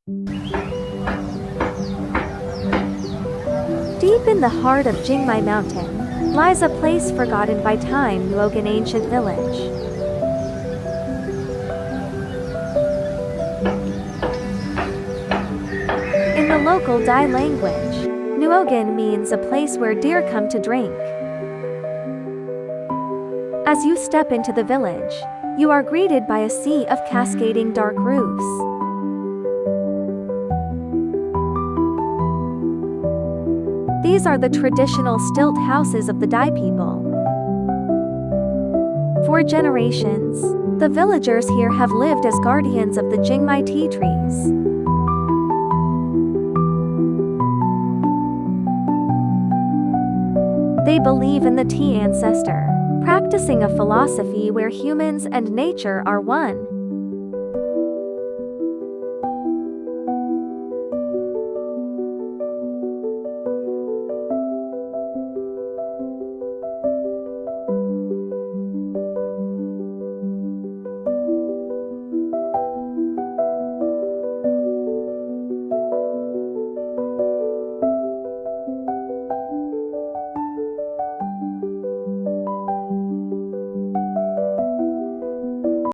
Deep in the heart of Jingmai Mountain lies a place forgotten by time, Nuogan Ancient Village. In the local Dai language, Nuogan means a place where deer come to drink. As you step into the village, you are greeted by a sea of cascading dark roofs. These are the traditional stilt houses of the Dai people. For generations, the villagers here have lived as guardians of the Jingmai tea trees. They believe in the tea ancestor, practicing a philosophy where humans and nature are one.